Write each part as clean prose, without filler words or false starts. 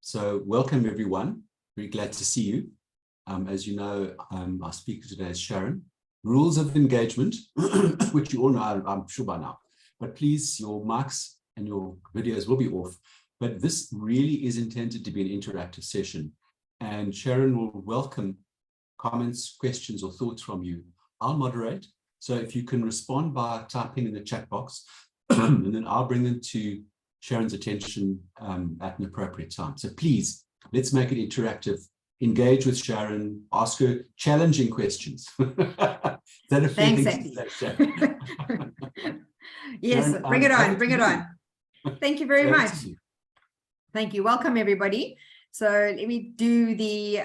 So welcome everyone. Very glad to see you. As you know, our speaker today is Sharon. Rules of engagement, which you all know, I'm sure by now. But please, your mics and your videos will be off. But this really is intended to be an interactive session. And Sharon will welcome comments, questions, or thoughts from you. I'll moderate. So if you can respond by typing in the chat box, and then I'll bring them to Sharon's attention at an appropriate time. So please, let's make it interactive. Engage with Sharon, ask her challenging questions. Is that a fair thing to say, Sharon? Yes, Sharon, bring it on, bring it on. Thank you very much. Thank you. Welcome, everybody. So let me do the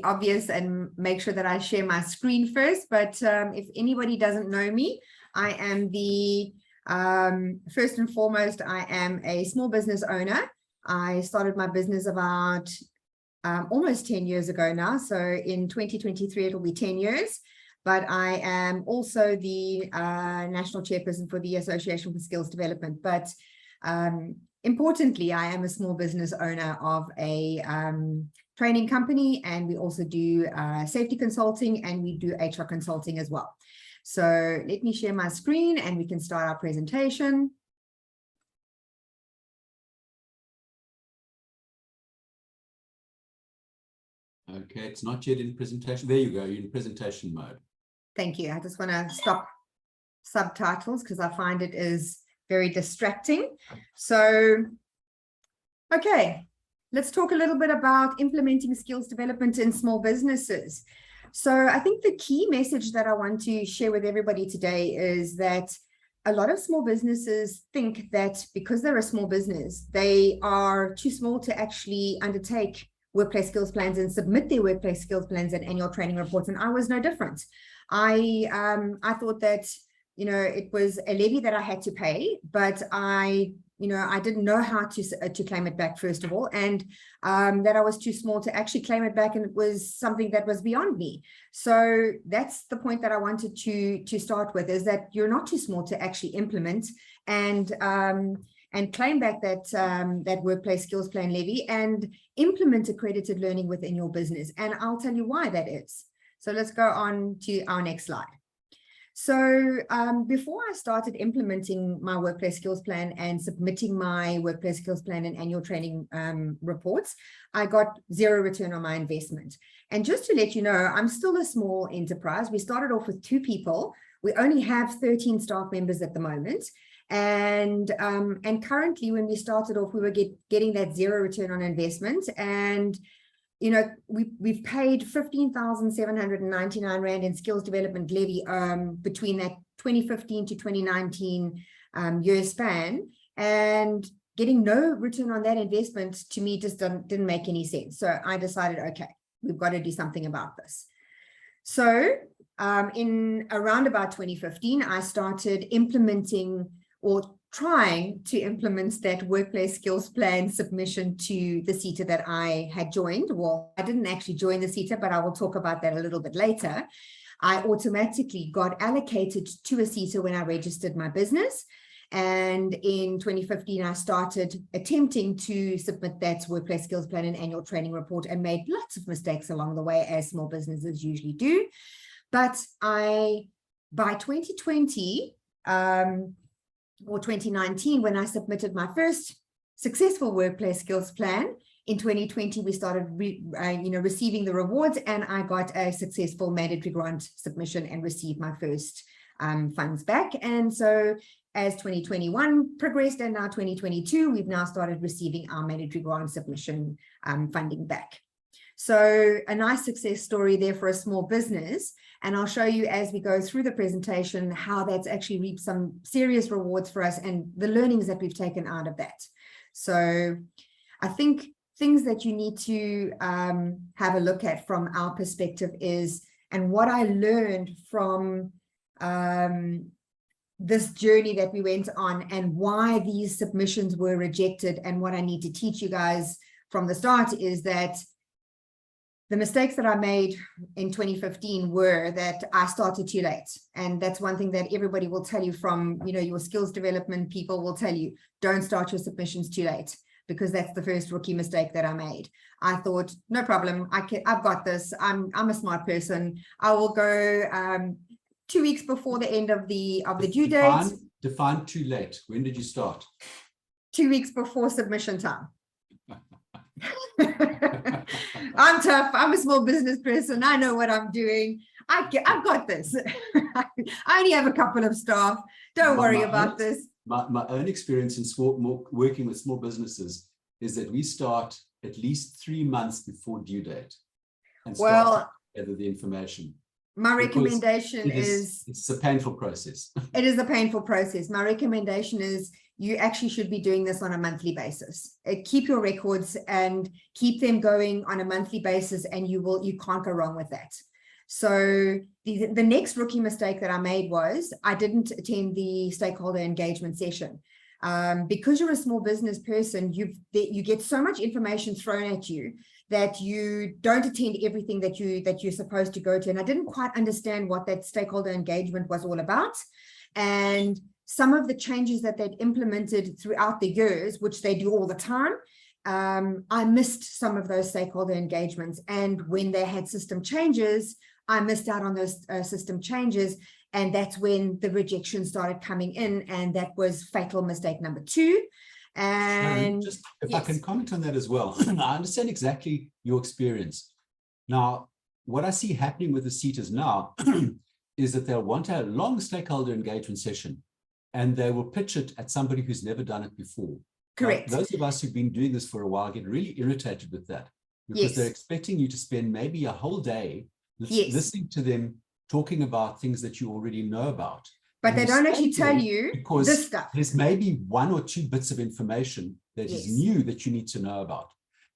obvious and make sure that I share my screen first. But if anybody doesn't know me, I am the first and foremost, I am a small business owner. I started my business about almost 10 years ago now. So in 2023, it'll be 10 years. But I am also the national chairperson for the Association for Skills Development. But importantly, I am a small business owner of a training company, and we also do safety consulting, and we do HR consulting as well. So let me share my screen and we can start our presentation. Okay, it's not yet in presentation. There you go, you're in presentation mode. Thank you. I just want to stop subtitles because I find it is very distracting. So, okay, let's talk a little bit about implementing skills development in small businesses. So I think the key message that I want to share with everybody today is that a lot of small businesses think that because they're a small business, they are too small to actually undertake workplace skills plans and submit their workplace skills plans and annual training reports. And I was no different. I thought that, you know, it was a levy that I had to pay, but I didn't know how to claim it back, first of all, and that I was too small to actually claim it back, and it was something that was beyond me. So that's the point that I wanted to start with, is that you're not too small to actually implement and claim back that workplace skills plan levy and implement accredited learning within your business. And I'll tell you why that is. So let's go on to our next slide. So before I started implementing my workplace skills plan and submitting my workplace skills plan and annual training reports, I got zero return on my investment. And just to let you know, I'm still a small enterprise. We started off with 2 people. We only have 13 staff members at the moment. And currently, when we started off, we were getting that zero return on investment. And you know, we've paid 15,799 Rand in skills development levy between that 2015 to 2019 year span, and getting no return on that investment to me just didn't make any sense. So I decided, okay, we've got to do something about this. So in around about 2015, I started implementing or trying to implement that workplace skills plan submission to the SETA that I had joined. Well, I didn't actually join the SETA, but I will talk about that a little bit later. I automatically got allocated to a SETA when I registered my business. And in 2015, I started attempting to submit that workplace skills plan and annual training report, and made lots of mistakes along the way, as small businesses usually do. But by 2020, or 2019, when I submitted my first successful workplace skills plan, in 2020, we started receiving the rewards, and I got a successful mandatory grant submission and received my first funds back. And so as 2021 progressed and now 2022, we've now started receiving our mandatory grant submission funding back. So a nice success story there for a small business. And I'll show you as we go through the presentation how that's actually reaped some serious rewards for us and the learnings that we've taken out of that. So I think things that you need to have a look at from our perspective is, and what I learned from this journey that we went on, and why these submissions were rejected, and what I need to teach you guys from the start is that the mistakes that I made in 2015 were that I started too late. And that's one thing that everybody will tell you from, your skills development people will tell you, don't start your submissions too late. because that's the first rookie mistake that I made. I thought, no problem, I've got this. I'm a smart person. I will go 2 weeks before the end of the due date. Define too late. When did you start? 2 weeks before submission time. I'm tough. I'm a small business person. I know what I'm doing. I've got this. I only have a couple of staff. Don't worry about this. My own experience in working with small businesses is that we start at least 3 months before due date and start to gather the information. My recommendation is it's a painful process. It is a painful process. My recommendation is you actually should be doing this on a monthly basis. Keep your records and keep them going on a monthly basis, and you can't go wrong with that. So the next rookie mistake that I made was I didn't attend the stakeholder engagement session. Because you're a small business person, you get so much information thrown at you that you don't attend everything that you're supposed to go to. And I didn't quite understand what that stakeholder engagement was all about. And some of the changes that they'd implemented throughout the years, which they do all the time, I missed some of those stakeholder engagements. And when they had system changes, I missed out on those system changes. And that's when the rejection started coming in. And that was fatal mistake number 2. And just if I can comment on that as well, I understand exactly your experience. Now, what I see happening with the seaters now is that they'll want a long stakeholder engagement session, and they will pitch it at somebody who's never done it before. Correct. Now, those of us who've been doing this for a while get really irritated with that, because they're expecting you to spend maybe a whole day listening to them talking about things that you already know about. But they don't actually tell you this stuff. There's maybe 1 or 2 bits of information that is new that you need to know about.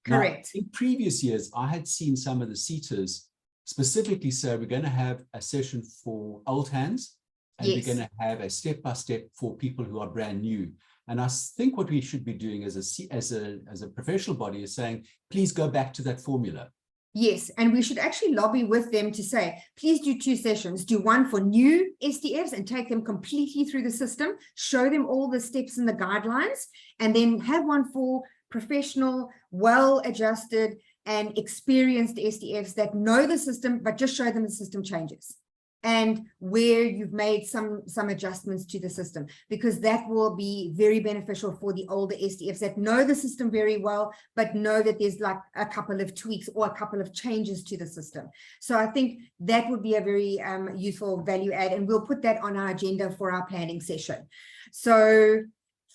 Correct. Now, in previous years, I had seen some of the seaters specifically say, we're going to have a session for old hands, and we're going to have a step-by-step for people who are brand new. And I think what we should be doing as a professional body is saying, please go back to that formula. Yes, and we should actually lobby with them to say, please do 2 sessions. Do one for new SDFs and take them completely through the system, show them all the steps and the guidelines, and then have one for professional, well-adjusted and experienced SDFs that know the system, but just show them the system changes and where you've made some adjustments to the system, because that will be very beneficial for the older SDFs that know the system very well, but know that there's like a couple of tweaks or a couple of changes to the system. So I think that would be a very useful value add, and we'll put that on our agenda for our planning session. So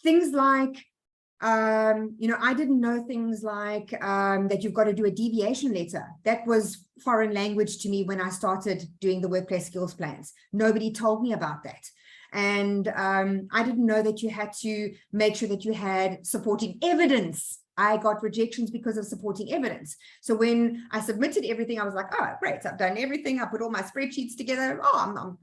things like, I didn't know things like that you've got to do a deviation letter. That was foreign language to me when I started doing the workplace skills plans. Nobody told me about that. And I didn't know that you had to make sure that you had supporting evidence. I got rejections because of supporting evidence. So when I submitted everything, I was like, oh, great, I've done everything. I put all my spreadsheets together. Oh,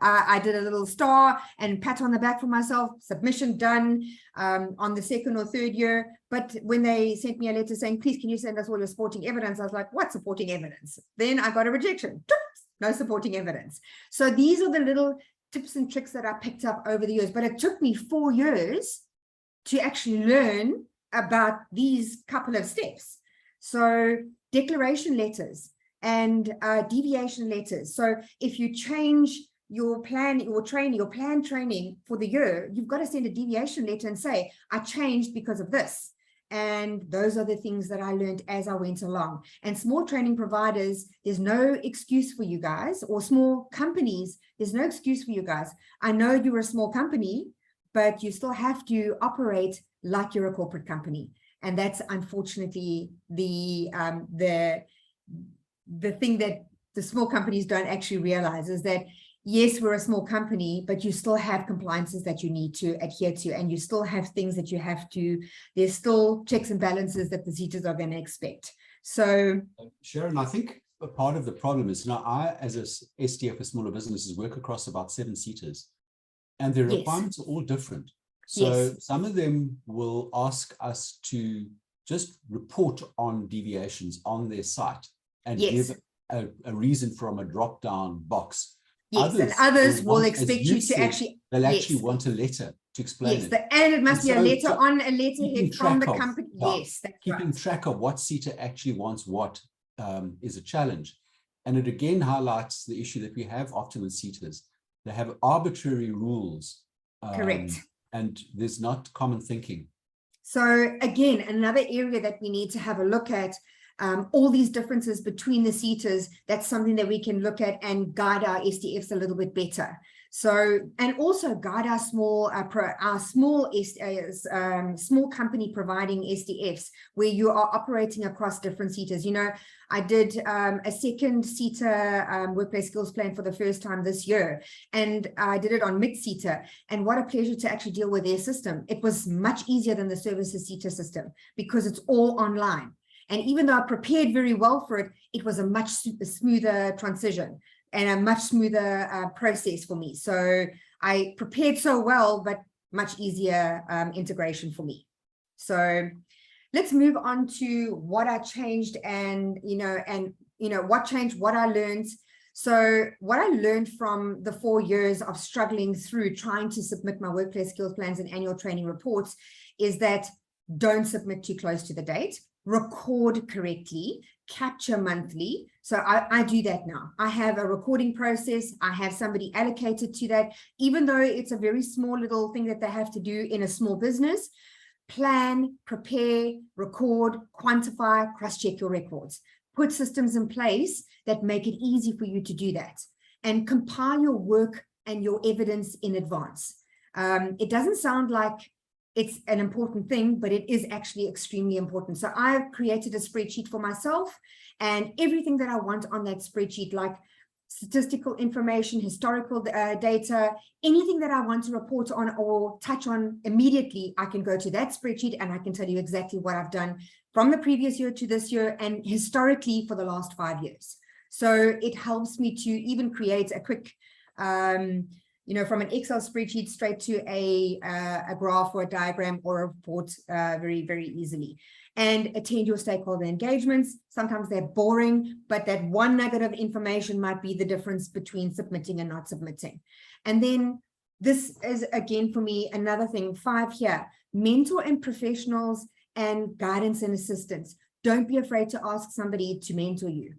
I did a little star and pat on the back for myself, submission done on the 2nd or 3rd year. But when they sent me a letter saying, please, can you send us all your supporting evidence? I was like, what supporting evidence? Then I got a rejection. No supporting evidence. So these are the little tips and tricks that I picked up over the years. But it took me 4 years to actually learn about these couple of steps. So declaration letters and deviation letters. So if you change your plan training for the year, you've got to send a deviation letter and say, I changed because of this. And those are the things that I learned as I went along. And small training providers, there's no excuse for you guys, or small companies, there's no excuse for you guys. I know you're a small company, but you still have to operate like you're a corporate company. And that's unfortunately the thing that the small companies don't actually realize, is that yes, we're a small company, but you still have compliances that you need to adhere to, and you still have things that you have to, there's still checks and balances that the seaters are going to expect. So Sharon, I think a part of the problem is, now I, as a SDF for smaller businesses, work across about 7 seaters, and their requirements are all different. So some of them will ask us to just report on deviations on their site and give a reason from a drop-down box. Yes, and others will expect you to actually... They'll actually want a letter to explain it. And it must be a so letter on a letterhead from the track of- company. yeah, Yes, that's keeping right. track of what CETA actually wants what is a challenge. And it again highlights the issue that we have often with CETAs. They have arbitrary rules. Correct. And there's not common thinking. So again, another area that we need to have a look at, all these differences between the CETAs, that's something that we can look at and guide our SDFs a little bit better. So, and also guide our small company providing SDFs where you are operating across different CETAs. You know, I did a second CETA workplace skills plan for the first time this year, and I did it on mixed CETA. And what a pleasure to actually deal with their system. It was much easier than the services CETA system because it's all online. And even though I prepared very well for it, it was a much smoother transition and a much smoother process for me. So I prepared so well, but much easier integration for me. So let's move on to what I changed and what changed, what I learned. So what I learned from the 4 years of struggling through trying to submit my workplace skills plans and annual training reports is that don't submit too close to the date. Record correctly, capture monthly. So I do that now. I have a recording process. I have somebody allocated to that, even though it's a very small little thing that they have to do in a small business. Plan, prepare, record, quantify, cross-check your records. Put systems in place that make it easy for you to do that. And compile your work and your evidence in advance. It doesn't sound like it's an important thing, but it is actually extremely important. So I've created a spreadsheet for myself, and everything that I want on that spreadsheet, like statistical information, historical data, anything that I want to report on or touch on immediately, I can go to that spreadsheet and I can tell you exactly what I've done from the previous year to this year and historically for the last 5 years. So it helps me to even create a quick from an Excel spreadsheet straight to a graph or a diagram or a report very, very easily. And attend your stakeholder engagements. Sometimes they're boring, but that one nugget of information might be the difference between submitting and not submitting. And then this is, again, for me, another thing, 5 here, mentor and professionals and guidance and assistance. Don't be afraid to ask somebody to mentor you.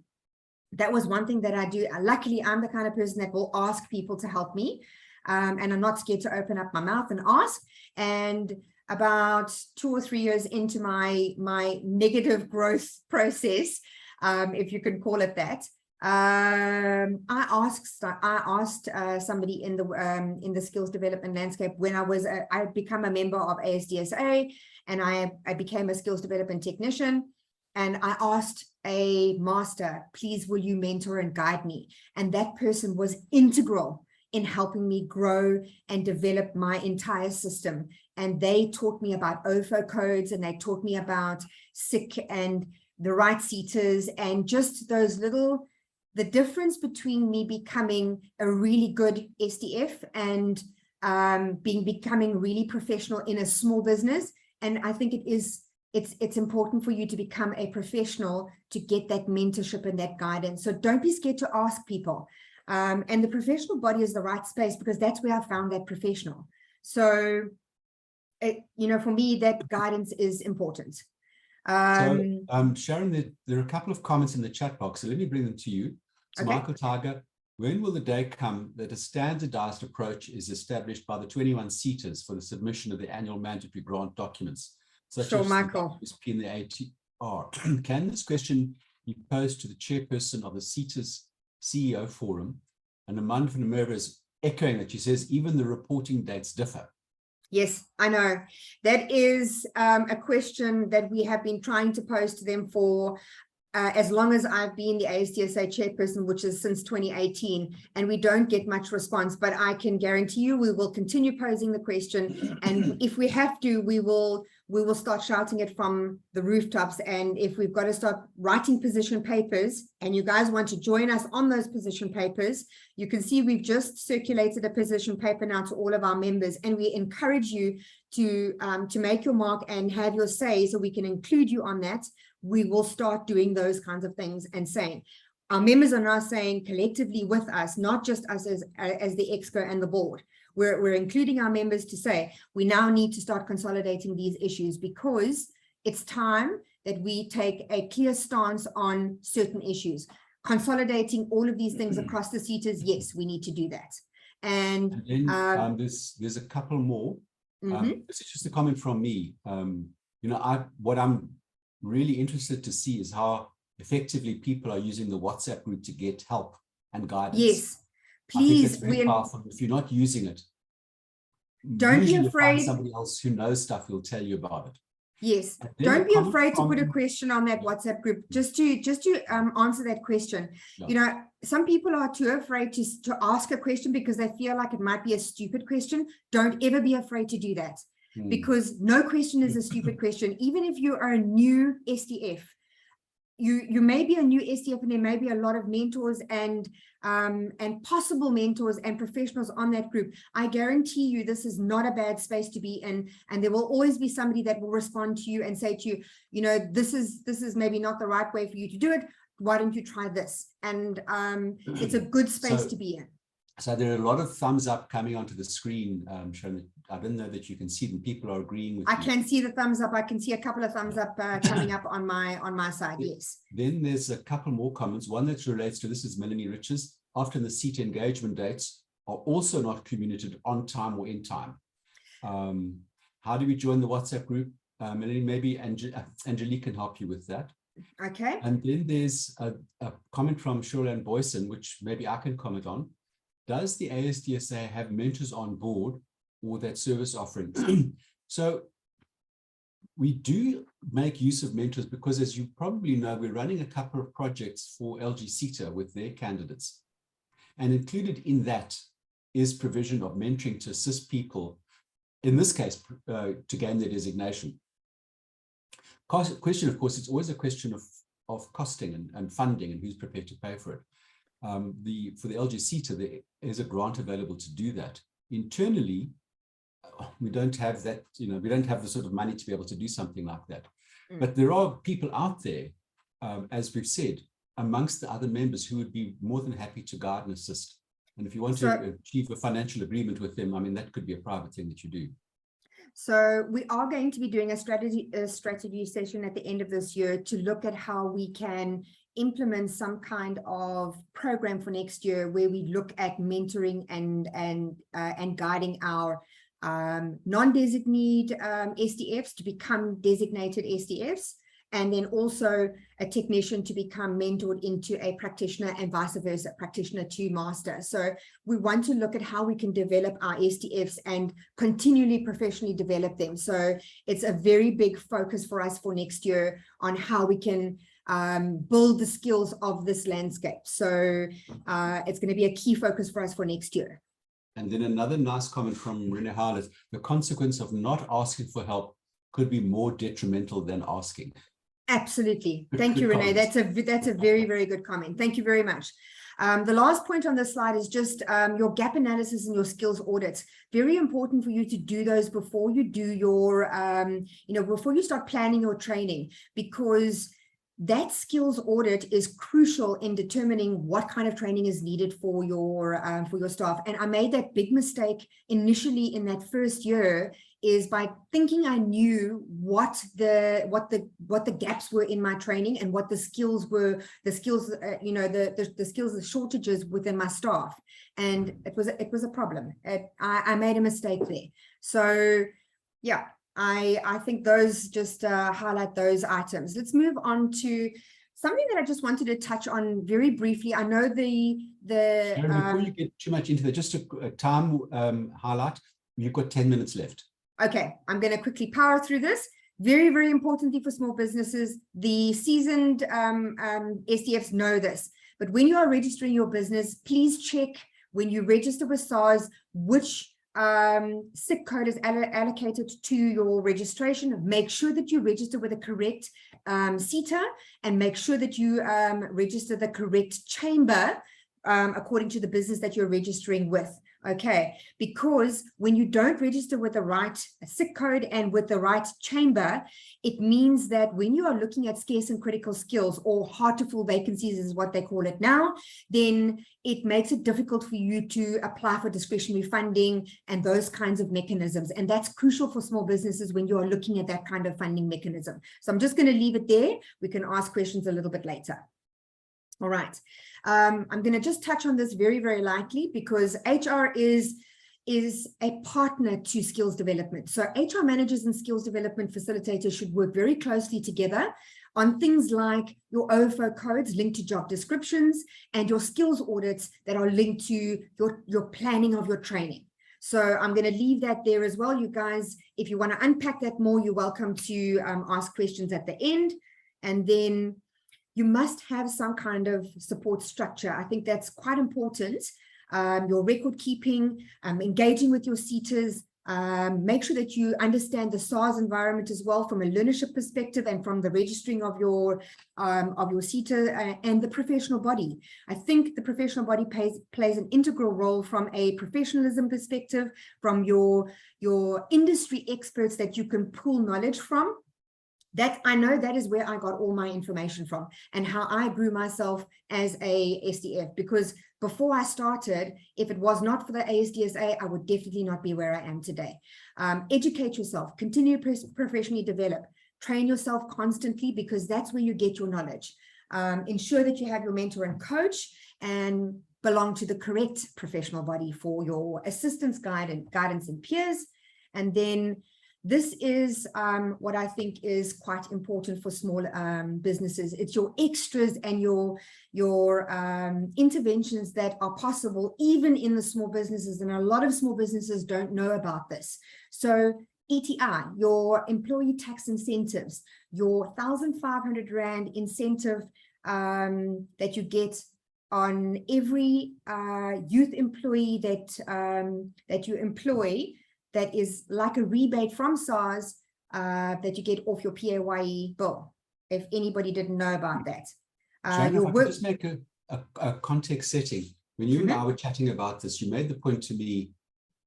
That was one thing that I do. Luckily, I'm the kind of person that will ask people to help me. And I'm not scared to open up my mouth and ask. And about 2 or 3 years into my negative growth process, if you can call it that, I asked somebody in the skills development landscape when I had become a member of ASDSA, and I became a skills development technician. And I asked a master, please, will you mentor and guide me? And that person was integral in helping me grow and develop my entire system. And they taught me about OFO codes, and they taught me about SIC and the right CETAs, and just those little, the difference between me becoming a really good SDF and becoming really professional in a small business. And I think it's important for you to become a professional to get that mentorship and that guidance. So don't be scared to ask people. And the professional body is the right space, because that's where I found that professional. So, for me, that guidance is important. Sharon, there are a couple of comments in the chat box, so let me bring them to you. So okay. Michael Tiger, when will the day come that a standardized approach is established by the 21 CETAs for the submission of the annual mandatory grant documents? Such as Michael. The and the ATR. Can this question be posed to the chairperson of the CETAs CEO forum? And Amanda van der Merwe is echoing that. She says even the reporting dates differ. Yes, I know. That is a question that we have been trying to pose to them for as long as I've been the ASDSA chairperson, which is since 2018, and we don't get much response. But I can guarantee you we will continue posing the question, and if we have to, we will start shouting it from the rooftops. And if we've got to start writing position papers, and you guys want to join us on those position papers, you can see we've just circulated a position paper now to all of our members, and we encourage you to make your mark and have your say, so we can include you on that. We will start doing those kinds of things and saying, our members are now saying collectively with us, not just us as the exco and the board. we're including our members to say, we now need to start consolidating these issues because it's time that we take a clear stance on certain issues. Consolidating all of these things across the SETAs, yes, we need to do that. And then there's a couple more. This is just a comment from me. What I'm really interested to see is how effectively people are using the WhatsApp group to get help and guidance. Yes, please. I think it's very powerful. If you're not using it, don't be afraid. Somebody else who knows stuff will tell you about it. Yes, don't be afraid to put a question on that WhatsApp group just to answer that question. Yeah. Some people are too afraid to ask a question because they feel like it might be a stupid question. Don't ever be afraid to do that, because no question is a stupid question. Even if you are a new SDF, you may be a new SDF, and there may be a lot of mentors and possible mentors and professionals on that group. I guarantee you this is not a bad space to be in, and there will always be somebody that will respond to you and say to you, this is maybe not the right way for you to do it. Why don't you try this? And it's a good space to be in. So there are a lot of thumbs up coming onto the screen, Sharon. I don't know that you can see them. People are agreeing with you. I can see the thumbs up. I can see a couple of thumbs up coming up on my side. Yes. Then there's a couple more comments. One that relates to this is Melanie Riches. Often the SETA engagement dates are also not communicated on time or in time. How do we join the WhatsApp group? Melanie, maybe Angelique can help you with that. Okay. And then there's a comment from Sharon Boyson, which maybe I can comment on. Does the ASDSA have mentors on board or that service offering? So we do make use of mentors because, as you probably know, we're running a couple of projects for LG SETA with their candidates. And included in that is provision of mentoring to assist people, in this case, to gain their designation. Question, of course, it's always a question of costing and funding and who's prepared to pay for it. For the LG SETA, there is a grant available to do that. Internally, we don't have that, we don't have the sort of money to be able to do something like that. But there are people out there, as we've said, amongst the other members who would be more than happy to guide and assist. And if you want to achieve a financial agreement with them, I mean, that could be a private thing that you do. So we are going to be doing a strategy session at the end of this year to look at how we can implement some kind of program for next year where we look at mentoring and guiding our non-designated SDFs to become designated SDFs, and then also a technician to become mentored into a practitioner and vice versa, practitioner to master. So we want to look at how we can develop our SDFs and continually professionally develop them. So it's a very big focus for us for next year on how we can build the skills of this landscape. So it's going to be a key focus for us for next year. And then another nice comment from Renee Howlett: the consequence of not asking for help could be more detrimental than asking. Absolutely. Thank you, Renee. That's a very, very good comment. Thank you very much. The last point on this slide is just your gap analysis and your skills audits. Very important for you to do those before you do your, before you start planning your training, because that skills audit is crucial in determining what kind of training is needed for your staff. And I made that big mistake initially in that first year, is by thinking I knew what the gaps were in my training and what the skills were, the skills, the shortages within my staff. And it was a problem. I made a mistake there. So yeah, I think those just highlight those items. Let's move on to something that I just wanted to touch on very briefly. I know before you get too much into that, just a time highlight. You've got 10 minutes left. Okay, I'm going to quickly power through this. Very, very importantly for small businesses, the seasoned SDFs know this, but when you are registering your business, please check when you register with SARS which SIC code is allocated to your registration. Make sure that you register with the correct SETA, and make sure that you register the correct chamber according to the business that you're registering with. Okay, because when you don't register with the right SIC code and with the right chamber, it means that when you are looking at scarce and critical skills, or hard to fill vacancies is what they call it now, then it makes it difficult for you to apply for discretionary funding and those kinds of mechanisms. And that's crucial for small businesses when you are looking at that kind of funding mechanism. So I'm just going to leave it there. We can ask questions a little bit later. All right. I'm going to just touch on this very, very lightly, because HR is a partner to skills development. So HR managers and skills development facilitators should work very closely together on things like your OFO codes linked to job descriptions and your skills audits that are linked to your planning of your training. So I'm going to leave that there as well. You guys, if you want to unpack that more, you're welcome to ask questions at the end. And then you must have some kind of support structure. I think that's quite important. Your record keeping, engaging with your seaters, make sure that you understand the SARS environment as well from a learnership perspective and from the registering of your seater and the professional body. I think the professional body plays an integral role from a professionalism perspective, from your industry experts that you can pull knowledge from. That I know that is where I got all my information from and how I grew myself as a SDF, because before I started, if it was not for the ASDSA, I would definitely not be where I am today. Educate yourself, continue to professionally develop, train yourself constantly, because that's where you get your knowledge. Ensure that you have your mentor and coach and belong to the correct professional body for your assistance, guidance and peers. And then this is what I think is quite important for small businesses. It's your extras and your interventions that are possible even in the small businesses. And a lot of small businesses don't know about this. So ETI, your employee tax incentives, your 1,500 Rand incentive that you get on every youth employee that you employ, that is like a rebate from SARS that you get off your PAYE bill, if anybody didn't know about that. Sharon, if I could just make a context setting. When you and I were chatting about this, you made the point to me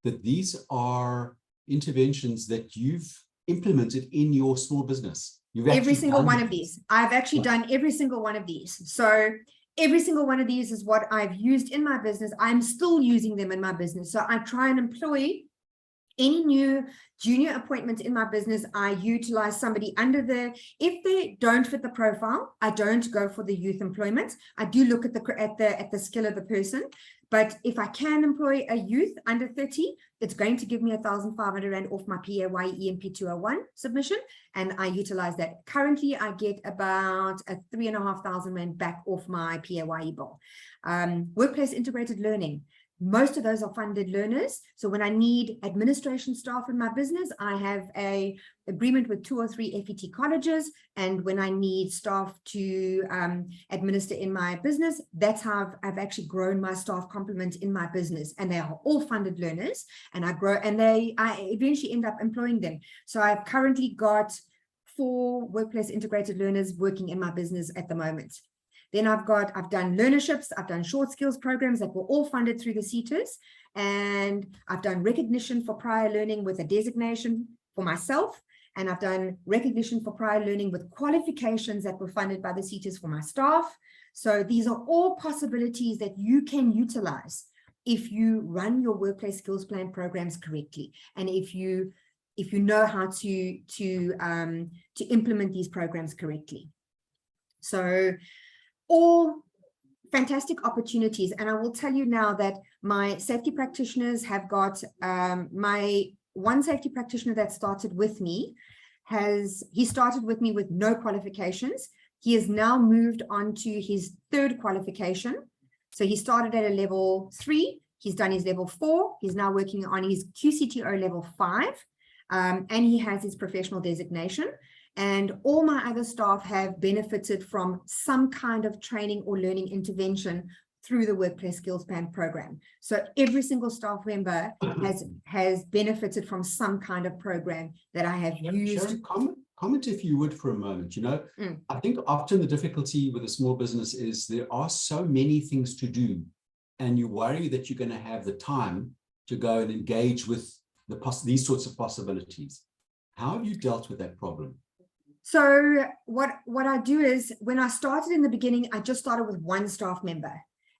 that these are interventions that you've implemented in your small business. Every single one of these. I've actually done every single one of these. So every single one of these is what I've used in my business. I'm still using them in my business. So I try and employ any new junior appointment in my business. I utilize somebody if they don't fit the profile, I don't go for the youth employment. I do look at the skill of the person. But if I can employ a youth under 30, it's going to give me 1,500 Rand off my PAYE EMP 201 submission. And I utilize that. Currently, I get about 3,500 Rand back off my PAYE bill. Workplace integrated learning. Most of those are funded learners. So when I need administration staff in my business, I have an agreement with 2 or 3 FET colleges. And when I need staff to administer in my business, that's how I've actually grown my staff complement in my business. And they are all funded learners. And I grow, and I eventually end up employing them. So I've currently got 4 workplace integrated learners working in my business at the moment. Then I've done learnerships, I've done short skills programs that were all funded through the SETAs, and I've done recognition for prior learning with a designation for myself, and I've done recognition for prior learning with qualifications that were funded by the SETAs for my staff. So these are all possibilities that you can utilize if you run your workplace skills plan programs correctly, and if you know how to implement these programs correctly. So all fantastic opportunities. And I will tell you now that my safety practitioners have got my one safety practitioner that started with me he started with me with no qualifications. He has now moved on to his 3rd qualification. So he started at a level 3, he's done his level 4, he's now working on his QCTO level 5, and he has his professional designation. And all my other staff have benefited from some kind of training or learning intervention through the Workplace Skills Plan program. So every single staff member has benefited from some kind of program that I have used. Sharon, comment if you would for a moment. I think often the difficulty with a small business is there are so many things to do, and you worry that you're going to have the time to go and engage with these sorts of possibilities. How have you dealt with that problem? So what I do is, when I started in the beginning, I just started with one staff member,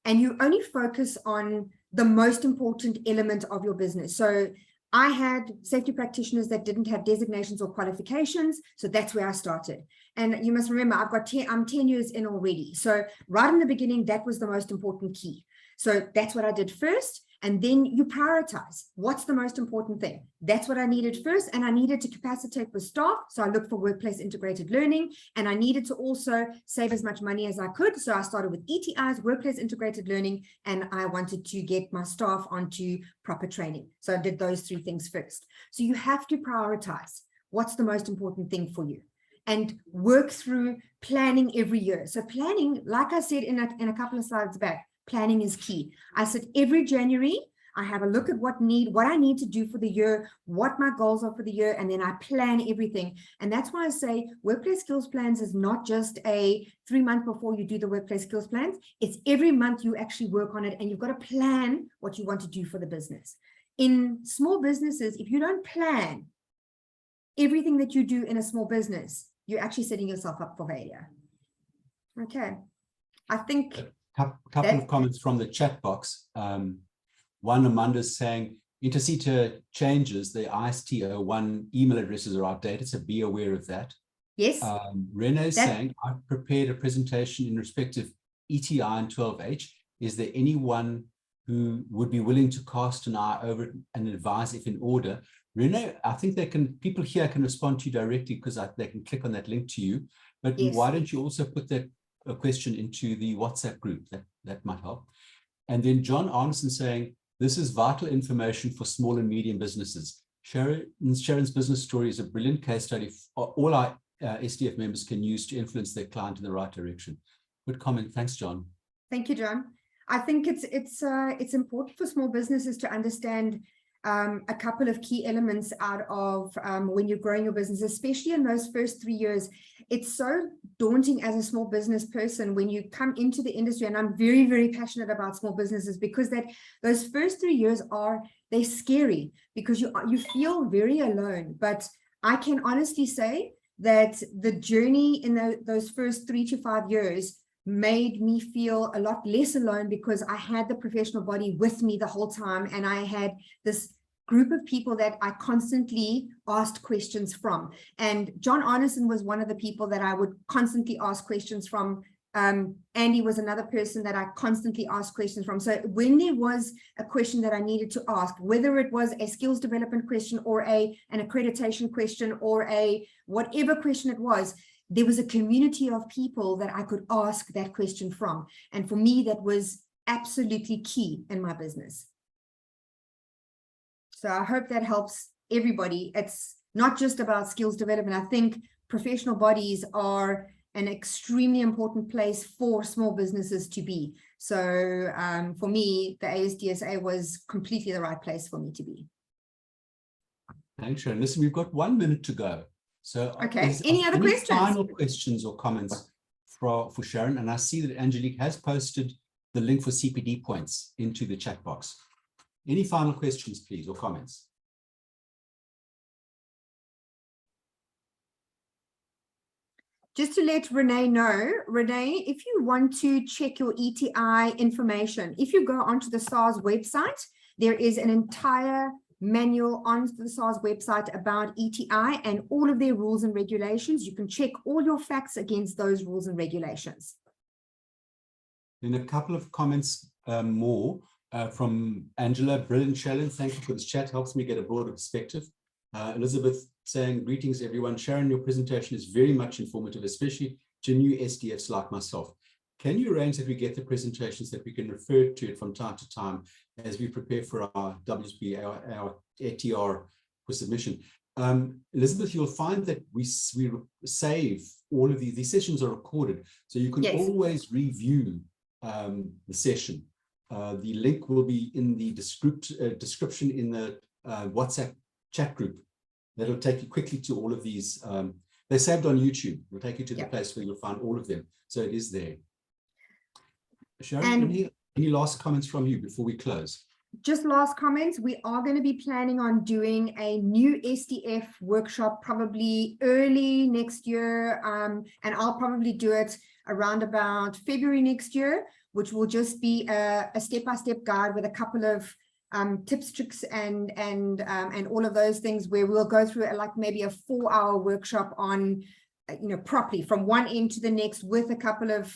and you only focus on the most important element of your business. So I had safety practitioners that didn't have designations or qualifications. So that's where I started. And you must remember, I'm 10 years in already. So right in the beginning, that was the most important key. So that's what I did first. And then you prioritize what's the most important thing. That's what I needed first. And I needed to capacitate with staff. So I looked for workplace integrated learning, and I needed to also save as much money as I could. So I started with ETIs, workplace integrated learning, and I wanted to get my staff onto proper training. So I did those three things first. So you have to prioritize what's the most important thing for you, and work through planning every year. So planning, like I said in a couple of slides back, planning is key. I said every January, I have a look at what I need to do for the year, what my goals are for the year, and then I plan everything. And that's why I say workplace skills plans is not just a 3 month before you do the workplace skills plans. It's every month you actually work on it, and you've got to plan what you want to do for the business. In small businesses, if you don't plan everything that you do in a small business, you're actually setting yourself up for failure. Okay. I think couple of comments from the chat box. One, Amanda's saying, Intercita changes, the IST01 email addresses are outdated, so be aware of that. Yes. Renee's saying, I've prepared a presentation in respect of ETI and 12H. Is there anyone who would be willing to cast an eye over it and advise if in order? Renee, I think people here can respond to you directly, because they can click on that link to you. But yes, why don't you also put that question into the WhatsApp group? That might help. And then John Arneson saying, this is vital information for small and medium businesses. Sharon's business story is a brilliant case study all our SDF members can use to influence their client in the right direction. Good comment. Thanks, John. Thank you, John. I think it's important for small businesses to understand a couple of key elements out of when you're growing your business, especially in those first 3 years. It's so daunting as a small business person when you come into the industry, and I'm very, very passionate about small businesses, because those first 3 years they're scary, because you feel very alone. But I can honestly say that the journey in those first 3 to 5 years made me feel a lot less alone, because I had the professional body with me the whole time, and I had this group of people that I constantly asked questions from. And John Arneson was one of the people that I would constantly ask questions from. Andy was another person that I constantly asked questions from. So when there was a question that I needed to ask, whether it was a skills development question or an accreditation question or a whatever question it was, there was a community of people that I could ask that question from. And for me, that was absolutely key in my business. So I hope that helps everybody. It's not just about skills development. I think professional bodies are an extremely important place for small businesses to be. So for me, the ASDSA was completely the right place for me to be. Thanks, Sharon. Listen, we've got 1 minute to go. So okay, any other questions? Final questions or comments for Sharon? And I see that Angelique has posted the link for CPD points into the chat box. Any final questions, please, or comments? Just to let Renee know, Renee, if you want to check your ETI information, if you go onto the SARS website, there is an entire manual on the SARS website about ETI and all of their rules and regulations. You can check all your facts against those rules and regulations. Then a couple of comments more. From Angela, brilliant Sharon, thank you for this chat, helps me get a broader perspective. Elizabeth saying, greetings everyone. Sharon, your presentation is very much informative, especially to new SDFs like myself. Can you arrange that we get the presentations that we can refer to it from time to time as we prepare for our WSB, our ATR for submission? Elizabeth, you'll find that we save all of these sessions are recorded, so you can yes, always review the session. The link will be in the description in the WhatsApp chat group. That'll take you quickly to all of these. They're saved on YouTube. It'll take you to the place where you'll find all of them. So it is there. Sharon, any last comments from you before we close? just last comments, we are going to be planning on doing a new SDF workshop probably early next year, and I'll probably do it around about February next year, which will just be a step-by-step guide with a couple of tips, tricks, and all of those things, where we'll go through like maybe a 4-hour workshop on properly from one end to the next, with a couple of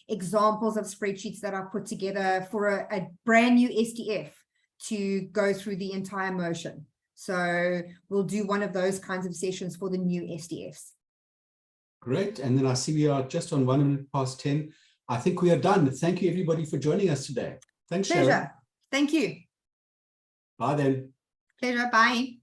examples of spreadsheets that are put together for a brand new SDF to go through the entire motion. So we'll do one of those kinds of sessions for the new SDFs. Great. And then I see we are just on 1 minute past 10. I think we are done. Thank you, everybody, for joining us today. Thanks, Pleasure. Sharon. Thank you. Bye then. Pleasure. Bye.